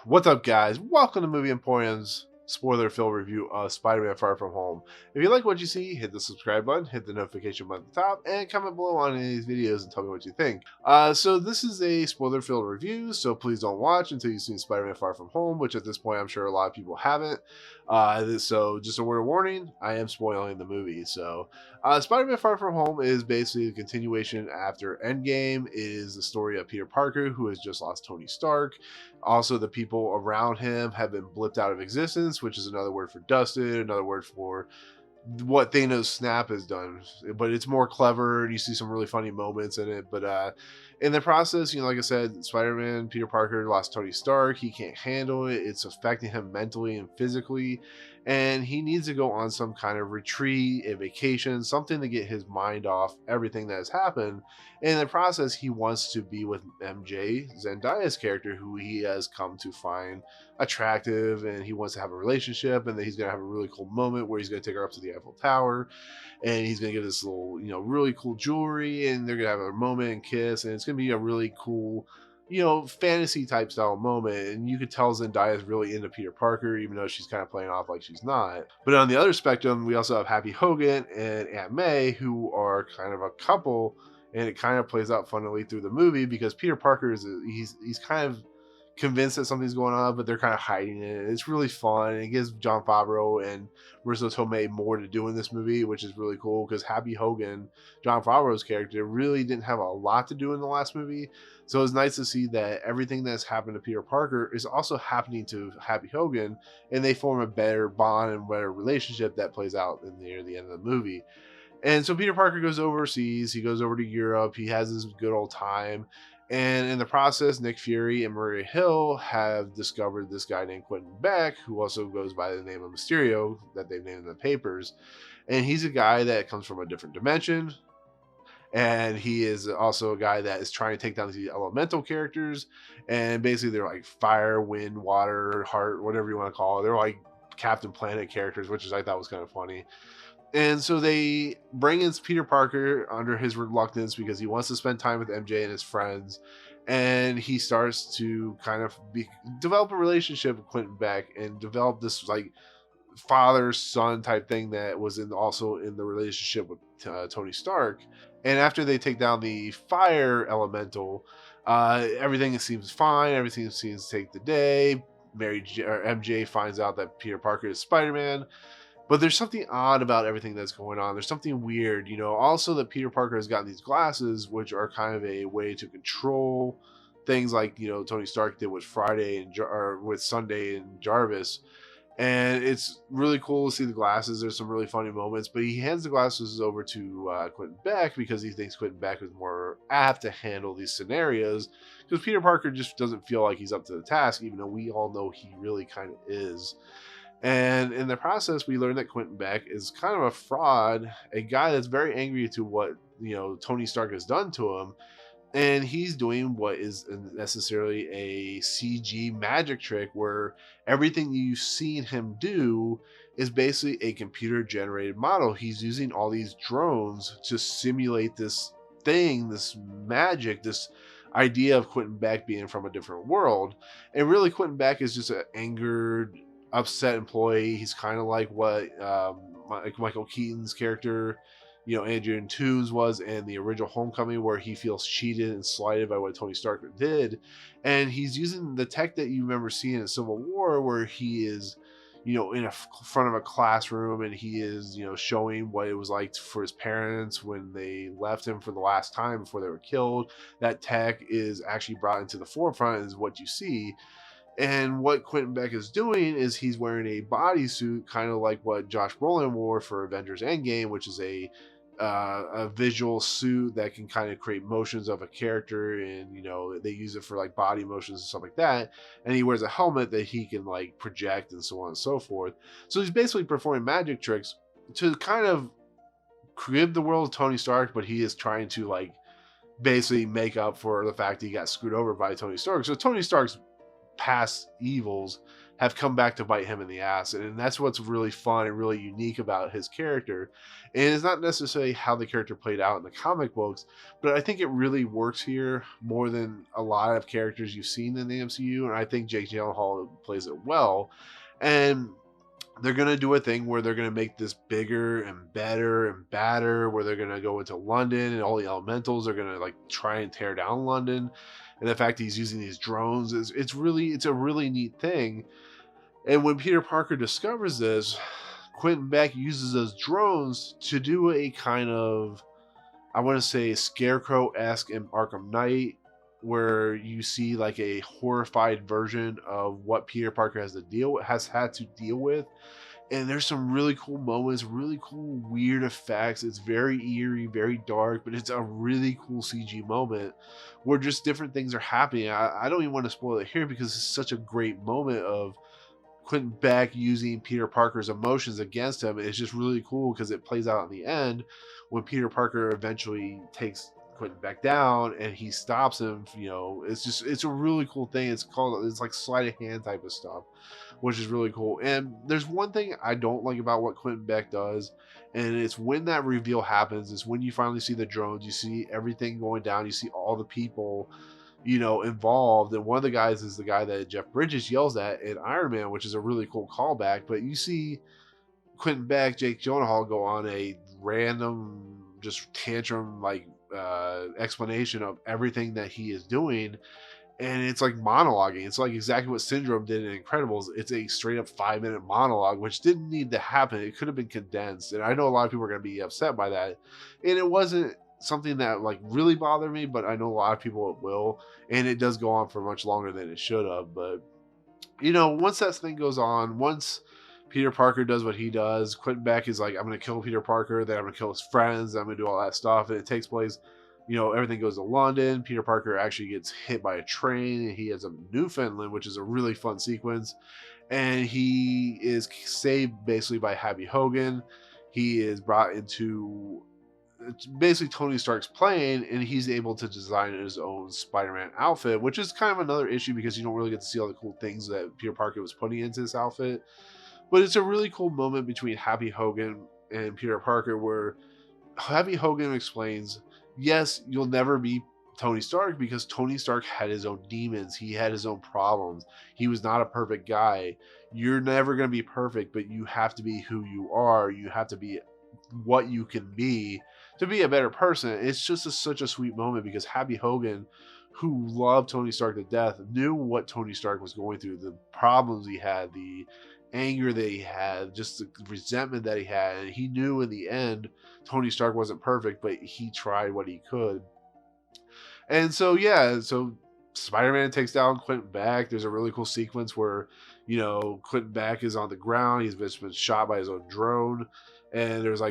What's up, guys? Welcome to Movie Emporium's spoiler-filled review of Spider-Man: Far From Home. If you like what you see, hit the subscribe button, hit the notification button at the top, and comment below on any of these videos and tell me what you think. So this is a spoiler-filled review, so please don't watch until you've seen Spider-Man: Far From Home, which at this point I'm sure a lot of people haven't. So just a word of warning, I am spoiling the movie. So Spider-Man: Far From Home is basically a continuation after Endgame. It is the story of Peter Parker, who has just lost Tony Stark. Also, the people around him have been blipped out of existence, which is another word for dusted, another word for what Thanos Snap has done. But it's more clever, and you see some really funny moments in it. But in the process, like I said, Spider-Man, Peter Parker lost Tony Stark. He can't handle it. It's affecting him mentally and physically. And he needs to go on some kind of retreat, a vacation, something to get his mind off everything that has happened. And in the process, he wants to be with MJ, Zendaya's character, who he has come to find attractive, and he wants to have a relationship, and then he's going to have a really cool moment where he's going to take her up to the Eiffel Tower, and he's going to give this little, really cool jewelry, and they're going to have a moment and kiss, and it's going to be a really cool, fantasy type style moment. And you could tell Zendaya is really into Peter Parker, even though she's kind of playing off like she's not. But on the other spectrum, we also have Happy Hogan and Aunt May, who are kind of a couple, and it kind of plays out funnily through the movie because Peter Parker he's kind of convinced that something's going on, but they're kind of hiding it. It's really fun, and it gives Jon Favreau and Marissa Tomei more to do in this movie, which is really cool because Happy Hogan, Jon Favreau's character, really didn't have a lot to do in the last movie. So it's nice to see that everything that's happened to Peter Parker is also happening to Happy Hogan, and they form a better bond and better relationship that plays out near the end of the movie. And so Peter Parker goes overseas. He goes over to Europe. He has this good old time. And in the process, Nick Fury and Maria Hill have discovered this guy named Quentin Beck, who also goes by the name of Mysterio, that they've named in the papers. And he's a guy that comes from a different dimension. And he is also a guy that is trying to take down these elemental characters. And basically, they're like fire, wind, water, heart, whatever you want to call it. They're like Captain Planet characters, which I thought was kind of funny. And so they bring in Peter Parker under his reluctance because he wants to spend time with MJ and his friends. And he starts to kind of develop a relationship with Quentin Beck and develop this like father son type thing that was also in the relationship with Tony Stark. And after they take down the fire elemental, everything seems fine. Everything seems to take the day. MJ finds out that Peter Parker is Spider-Man. But there's something odd about everything that's going on. There's something weird, Also, that Peter Parker has gotten these glasses, which are kind of a way to control things like Tony Stark did with Friday or with Sunday and Jarvis. And it's really cool to see the glasses. There's some really funny moments, but he hands the glasses over to Quentin Beck because he thinks Quentin Beck is more apt to handle these scenarios. Because Peter Parker just doesn't feel like he's up to the task, even though we all know he really kind of is. And in the process, we learn that Quentin Beck is kind of a fraud, a guy that's very angry to what Tony Stark has done to him, and he's doing what is necessarily a CG magic trick where everything you've seen him do is basically a computer generated model. He's using all these drones to simulate this thing, this magic, this idea of Quentin Beck being from a different world. And really, Quentin Beck is just an angered, upset employee. He's kind of like what like Michael Keaton's character, Andrew Toomes was in the original Homecoming, where he feels cheated and slighted by what Tony Stark did. And he's using the tech that you remember seeing in Civil War, where he is, in front of a classroom, and he is, showing what it was like for his parents when they left him for the last time before they were killed. That tech is actually brought into the forefront, is what you see. And what Quentin Beck is doing is he's wearing a bodysuit, kind of like what Josh Brolin wore for Avengers Endgame, which is a visual suit that can kind of create motions of a character, and they use it for like body motions and stuff like that. And he wears a helmet that he can like project and so on and so forth. So he's basically performing magic tricks to kind of crib the world of Tony Stark, but he is trying to like basically make up for the fact he got screwed over by Tony Stark. So Tony Stark's past evils have come back to bite him in the ass. And that's what's really fun and really unique about his character. And it's not necessarily how the character played out in the comic books, but I think it really works here more than a lot of characters you've seen in the MCU. And I think Jake Gyllenhaal plays it well. And they're going to do a thing where they're going to make this bigger and better and badder, where they're going to go into London and all the elementals are going to like try and tear down London. And the fact he's using these drones is it's a really neat thing. And when Peter Parker discovers this, Quentin Beck uses those drones to do a kind of, I want to say, Scarecrow-esque in Arkham Knight, where you see like a horrified version of what Peter Parker has had to deal with. And there's some really cool moments, really cool weird effects. It's very eerie, very dark, but it's a really cool CG moment where just different things are happening. I don't even want to spoil it here because it's such a great moment of Quentin Beck using Peter Parker's emotions against him. It's just really cool because it plays out in the end when Peter Parker eventually takes Quentin Beck down and he stops him. It's a really cool thing. It's like sleight of hand type of stuff, which is really cool. And there's one thing I don't like about what Quentin Beck does, and it's when that reveal happens, is when you finally see the drones, you see everything going down, you see all the people involved. And one of the guys is the guy that Jeff Bridges yells at in Iron Man, which is a really cool callback. But you see Quentin Beck, Jake Gyllenhaal go on a random just tantrum explanation of everything that he is doing, and it's like monologuing. It's like exactly what Syndrome did in Incredibles. It's a straight up 5-minute monologue, which didn't need to happen. It could have been condensed, and I know a lot of people are going to be upset by that, and it wasn't something that like really bothered me, but I know a lot of people it will, and it does go on for much longer than it should have. But once that thing goes on, once Peter Parker does what he does, Quentin Beck is like, I'm going to kill Peter Parker, then I'm going to kill his friends, I'm going to do all that stuff, and it takes place, everything goes to London. Peter Parker actually gets hit by a train, and he ends up in Newfoundland, which is a really fun sequence, and he is saved basically by Happy Hogan. He is brought into basically Tony Stark's plane, and he's able to design his own Spider-Man outfit, which is kind of another issue because you don't really get to see all the cool things that Peter Parker was putting into this outfit. But it's a really cool moment between Happy Hogan and Peter Parker where Happy Hogan explains, yes, you'll never be Tony Stark because Tony Stark had his own demons. He had his own problems. He was not a perfect guy. You're never going to be perfect, but you have to be who you are. You have to be what you can be to be a better person. It's just such a sweet moment because Happy Hogan, who loved Tony Stark to death, knew what Tony Stark was going through, the problems he had, the anger that he had, just the resentment that he had. And he knew in the end Tony Stark wasn't perfect, but he tried what he could. And so Spider-Man takes down Quentin Beck. There's a really cool sequence where Quentin Beck is on the ground, he's been shot by his own drone, and there's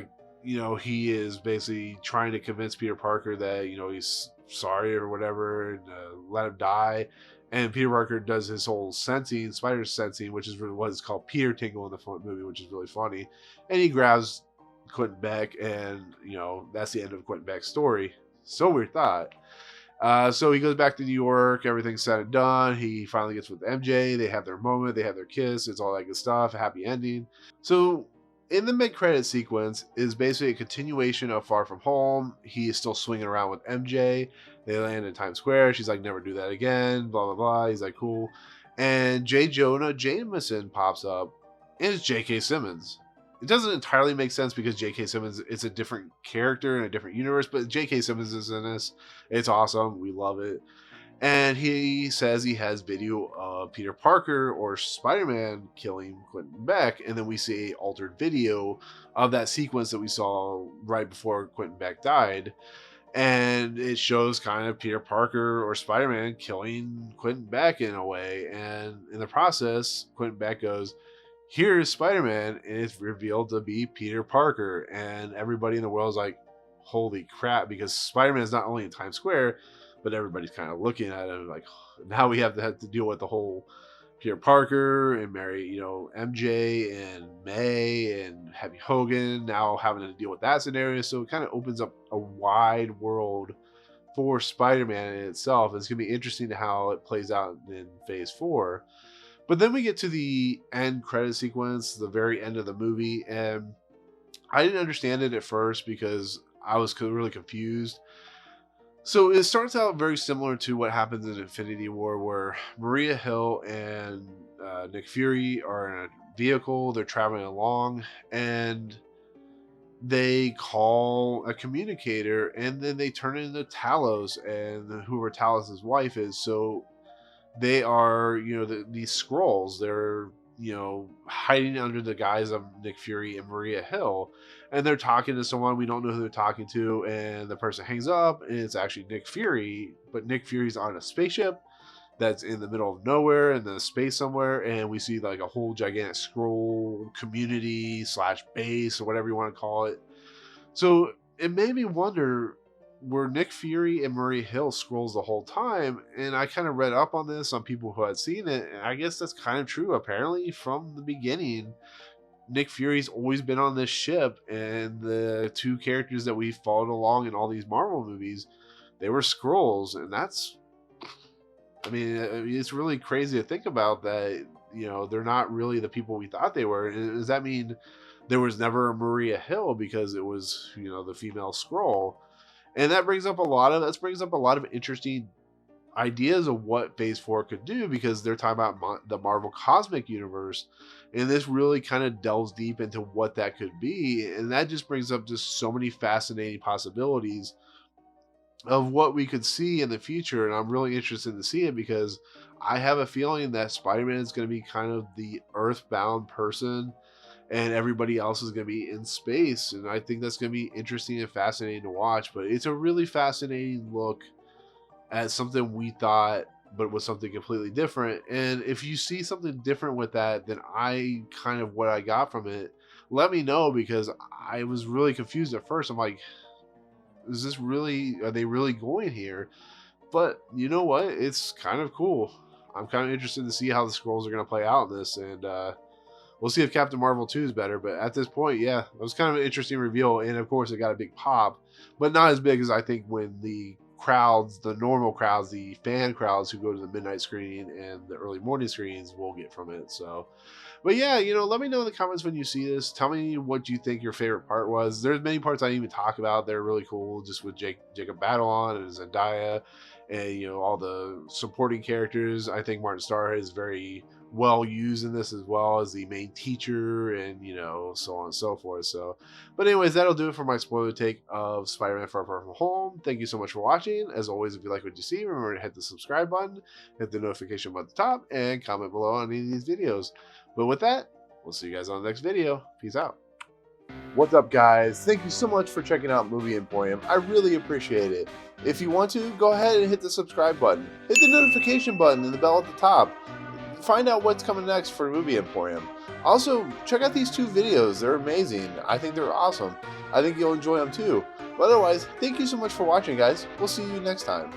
he is basically trying to convince Peter Parker that he's sorry or whatever, and let him die. And Peter Parker does his whole sensing, spider sensing, which is what is called Peter Tingle in the movie, which is really funny. And he grabs Quentin Beck, and that's the end of Quentin Beck's story. So weird thought. So he goes back to New York. Everything's said and done. He finally gets with MJ. They have their moment. They have their kiss. It's all that good stuff. A happy ending. So in the mid-credit sequence is basically a continuation of Far From Home. He is still swinging around with MJ. They land in Times Square. She's like, never do that again. Blah, blah, blah. He's like, cool. And J. Jonah Jameson pops up. And it's J.K. Simmons. It doesn't entirely make sense because J.K. Simmons is a different character in a different universe, but J.K. Simmons is in this. It's awesome. We love it. And he says he has video of Peter Parker or Spider-Man killing Quentin Beck. And then we see an altered video of that sequence that we saw right before Quentin Beck died. And it shows kind of Peter Parker or Spider-Man killing Quentin Beck in a way. And in the process, Quentin Beck goes, here's Spider-Man, and it's revealed to be Peter Parker. And everybody in the world is like, holy crap, because Spider-Man is not only in Times Square, but everybody's kind of looking at him like, now we have to deal with the whole Peter Parker and Mary, MJ and May and Happy Hogan now having to deal with that scenario. So it kind of opens up a wide world for Spider-Man in itself. It's going to be interesting to how it plays out in Phase 4. But then we get to the end credit sequence, the very end of the movie, and I didn't understand it at first because I was really confused. So it starts out very similar to what happens in Infinity War, where Maria Hill and Nick Fury are in a vehicle. They're traveling along, and they call a communicator, and then they turn into Talos, and whoever Talos's wife is. So they are, these scrolls. They're, hiding under the guise of Nick Fury and Maria Hill, and they're talking to someone. We don't know who they're talking to, and the person hangs up, and it's actually Nick Fury. But Nick Fury's on a spaceship that's in the middle of nowhere in the space somewhere, and we see like a whole gigantic scroll community slash base or whatever you want to call it. So it made me wonder, were Nick Fury and Maria Hill scrolls the whole time? And I kind of read up on this on people who had seen it, and I guess that's kind of true. Apparently, from the beginning, Nick Fury's always been on this ship, and the two characters that we followed along in all these Marvel movies, they were scrolls, and that's, I mean, it's really crazy to think about that. They're not really the people we thought they were. And does that mean there was never a Maria Hill because it was, the female scroll? And that brings up a lot of interesting ideas of what Phase 4 could do, because they're talking about the Marvel Cosmic Universe, and this really kind of delves deep into what that could be, and that just brings up just so many fascinating possibilities of what we could see in the future. And I'm really interested to see it, because I have a feeling that Spider-Man is going to be kind of the earthbound person, and everybody else is going to be in space. And I think that's going to be interesting and fascinating to watch. But it's a really fascinating look at something we thought, but was something completely different. And if you see something different with that than what I got from it, let me know, because I was really confused at first. I'm like, are they really going here? But you know what? It's kind of cool. I'm kind of interested to see how the scrolls are going to play out in this. And, we'll see if Captain Marvel 2 is better, but at this point, yeah, it was kind of an interesting reveal, and of course it got a big pop, but not as big as I think when the crowds, the normal crowds, the fan crowds who go to the midnight screening and the early morning screenings will get from it. So, but yeah, let me know in the comments when you see this. Tell me what you think your favorite part was. There's many parts I didn't even talk about. They're really cool, just with Jacob Batalon and Zendaya, and all the supporting characters. I think Martin Starr is very well used in this, as well as the main teacher, and so on and so forth. So, but anyways, that'll do it for my spoiler take of Spider-Man Far From Home. Thank you so much for watching. As always, if you like what you see, remember to hit the subscribe button, hit the notification button at the top, and comment below on any of these videos. But with that, we'll see you guys on the next video. Peace out. What's up, guys? Thank you so much for checking out Movie Emporium. I really appreciate it. If you want to, go ahead and hit the subscribe button, hit the notification button and the bell at the top. Find out what's coming next for Movie Emporium. Also, check out these two videos. They're amazing. I think they're awesome. I think you'll enjoy them too. But otherwise, thank you so much for watching, guys. We'll see you next time.